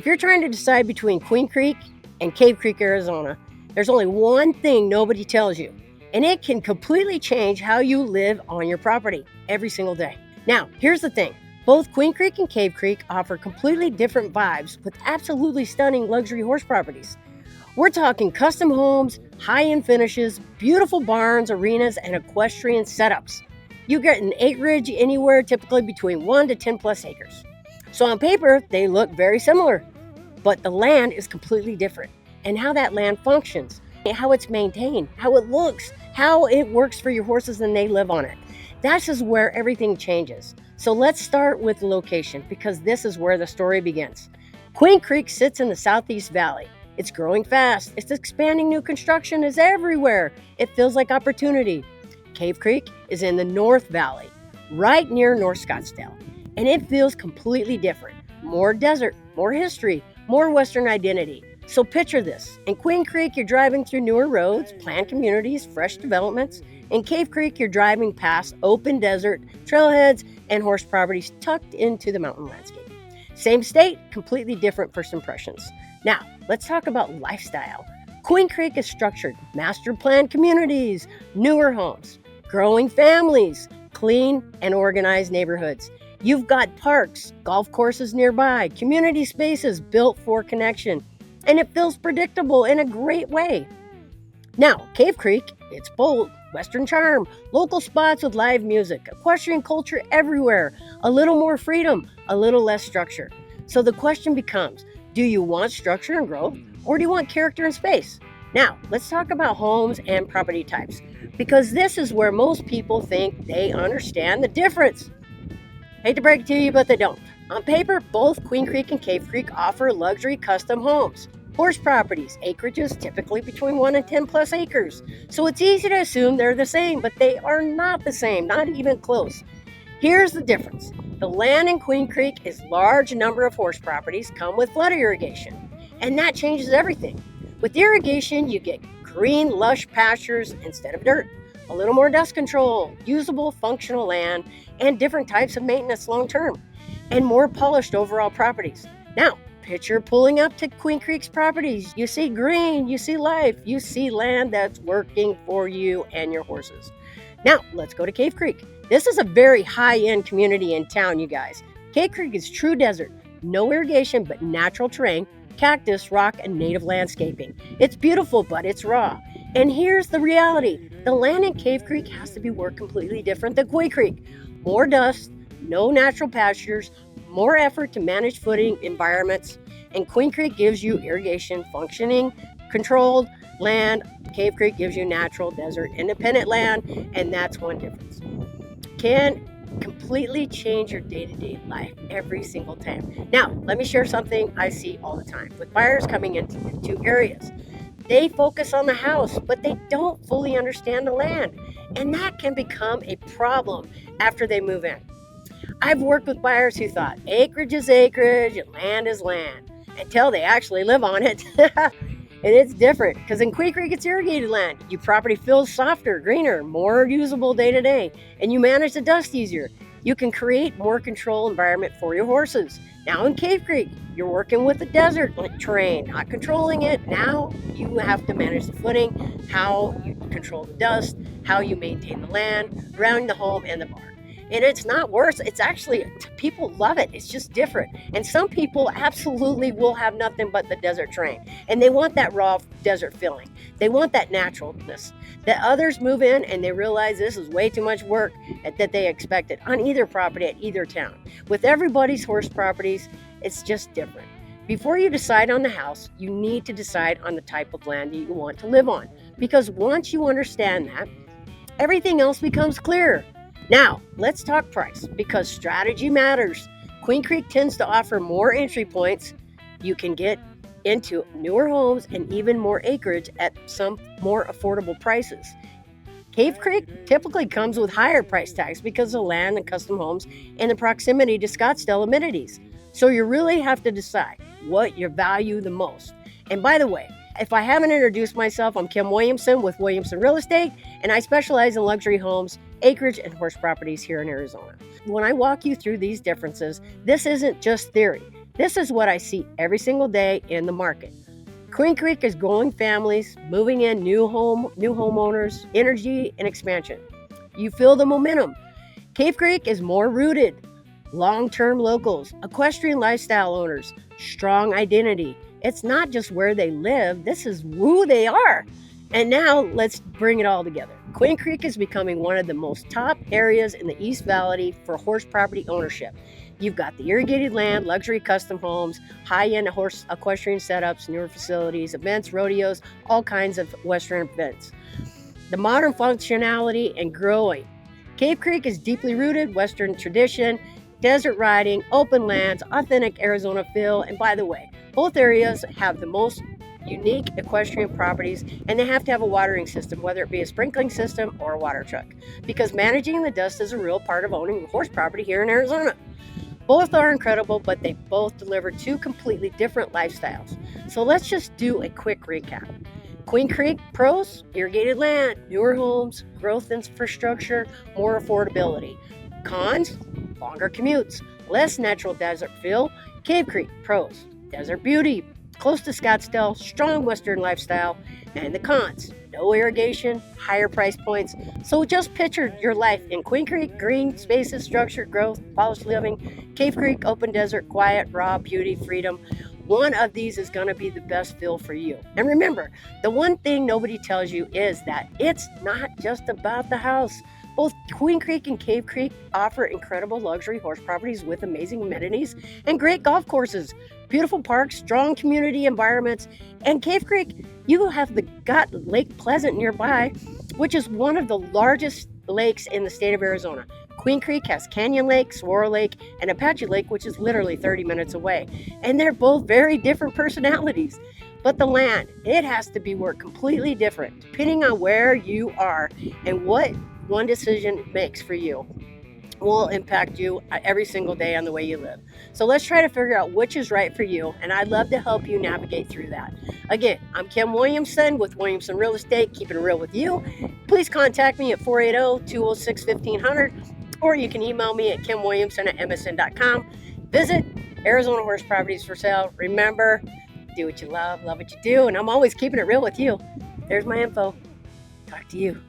If you're trying to decide between Queen Creek and Cave Creek, Arizona, there's only one thing nobody tells you, and it can completely change how you live on your property every single day. Now, here's the thing. Both Queen Creek and Cave Creek offer completely different vibes with absolutely stunning luxury horse properties. We're talking custom homes, high-end finishes, beautiful barns, arenas, and equestrian setups. You get an acreage anywhere typically between 1 to 10 plus acres. So on paper, they look very similar, but the land is completely different. And how that land functions, how it's maintained, how it looks, how it works for your horses and they live on it. That's just where everything changes. So let's start with the location because this is where the story begins. Queen Creek sits in the Southeast Valley. It's growing fast. It's expanding. New construction is everywhere. It feels like opportunity. Cave Creek is in the North Valley, right near North Scottsdale. And it feels completely different. More desert, more history, more Western identity. So picture this. In Queen Creek, you're driving through newer roads, planned communities, fresh developments. In Cave Creek, you're driving past open desert, trailheads, and horse properties tucked into the mountain landscape. Same state, completely different first impressions. Now, let's talk about lifestyle. Queen Creek is structured, master planned communities, newer homes, growing families, clean and organized neighborhoods. You've got parks, golf courses nearby, community spaces built for connection, and it feels predictable in a great way. Now, Cave Creek, it's bold, Western charm, local spots with live music, equestrian culture everywhere, a little more freedom, a little less structure. So the question becomes, do you want structure and growth, or do you want character and space? Now, let's talk about homes and property types, because this is where most people think they understand the difference. Hate to break it to you, but they don't. On paper, both Queen Creek and Cave Creek offer luxury custom homes. Horse properties, acreages typically between 1 and 10 plus acres. So it's easy to assume they're the same, but they are not the same, not even close. Here's the difference. The land in Queen Creek is large number of horse properties come with flood irrigation, and that changes everything. With irrigation, you get green, lush pastures instead of dirt, a little more dust control, usable, functional land, and different types of maintenance long-term, and more polished overall properties. Now, picture pulling up to Queen Creek's properties. You see green, you see life, you see land that's working for you and your horses. Now, let's go to Cave Creek. This is a very high-end community in town, you guys. Cave Creek is true desert, no irrigation, but natural terrain, cactus, rock, and native landscaping. It's beautiful, but it's raw. And here's the reality. The land in Cave Creek has to be worked completely different than Queen Creek. More dust, no natural pastures, more effort to manage footing environments, and Queen Creek gives you irrigation, functioning, controlled land. Cave Creek gives you natural desert, independent land, and that's one difference. Can completely change your day-to-day life every single time. Now, let me share something I see all the time with buyers coming into areas. They focus on the house, but they don't fully understand the land, and that can become a problem after they move in. I've worked with buyers who thought acreage is acreage and land is land until they actually live on it. And it's different because in Queen Creek, it's irrigated land. Your property feels softer, greener, more usable day to day, and you manage the dust easier. You can create more control environment for your horses. Now in Cave Creek, you're working with the desert terrain, not controlling it. Now you have to manage the footing, how you control the dust, how you maintain the land around the home and the barn. And it's not worse. It's actually, people love it. It's just different. And some people absolutely will have nothing but the desert terrain. And they want that raw desert feeling. They want that naturalness. That others move in and they realize this is way too much work that they expected on either property at either town. With everybody's horse properties, it's just different. Before you decide on the house, you need to decide on the type of land that you want to live on. Because once you understand that, everything else becomes clearer. Now, let's talk price because strategy matters. Queen Creek tends to offer more entry points. You can get into newer homes and even more acreage at some more affordable prices. Cave Creek typically comes with higher price tags because of land and custom homes and the proximity to Scottsdale amenities. So you really have to decide what you value the most. And by the way, if I haven't introduced myself, I'm Kim Williamson with Williamson Real Estate, and I specialize in luxury homes, acreage, and horse properties here in Arizona. When I walk you through these differences, this isn't just theory. This is what I see every single day in the market. Queen Creek is growing families, moving in new homeowners, energy, and expansion. You feel the momentum. Cave Creek is more rooted. Long-term locals, equestrian lifestyle owners, strong identity. It's not just where they live, this is who they are. And now let's bring it all together. Queen Creek is becoming one of the most top areas in the East Valley for horse property ownership. You've got the irrigated land, luxury custom homes, high-end horse equestrian setups, newer facilities, events, rodeos, all kinds of Western events. The modern functionality and growing. Cave Creek is deeply rooted Western tradition, desert riding, open lands, authentic Arizona feel. And by the way, both areas have the most unique equestrian properties, and they have to have a watering system, whether it be a sprinkling system or a water truck, because managing the dust is a real part of owning horse property here in Arizona. Both are incredible, but they both deliver two completely different lifestyles. So let's just do a quick recap. Queen Creek pros: irrigated land, newer homes, growth infrastructure, more affordability. Cons: longer commutes, less natural desert feel. Cave Creek pros: desert beauty, close to Scottsdale, strong Western lifestyle. And the cons: no irrigation, higher price points. So just picture your life in Queen Creek: green spaces, structured growth, polished living. Cave Creek: open desert, quiet, raw beauty, freedom. One of these is going to be the best feel for you. And remember, the one thing nobody tells you is that it's not just about the house. Both Queen Creek and Cave Creek offer incredible luxury horse properties with amazing amenities and great golf courses, beautiful parks, strong community environments. And Cave Creek, you have got Lake Pleasant nearby, which is one of the largest lakes in the state of Arizona. Queen Creek has Canyon Lake, Saguaro Lake, and Apache Lake, which is literally 30 minutes away. And they're both very different personalities. But the land, it has to be worked completely different, depending on where you are and what one decision makes for you will impact you every single day on the way you live. So let's try to figure out which is right for you, and I'd love to help you navigate through that. Again, I'm Kim Williamson with Williamson Real Estate, keeping it real with you. Please contact me at 480-206-1500, or you can email me at kimwilliamson@msn.com. Visit Arizona Horse Properties for Sale. Remember, do what you love what you do, and I'm always keeping it real with you. There's my info. Talk to you.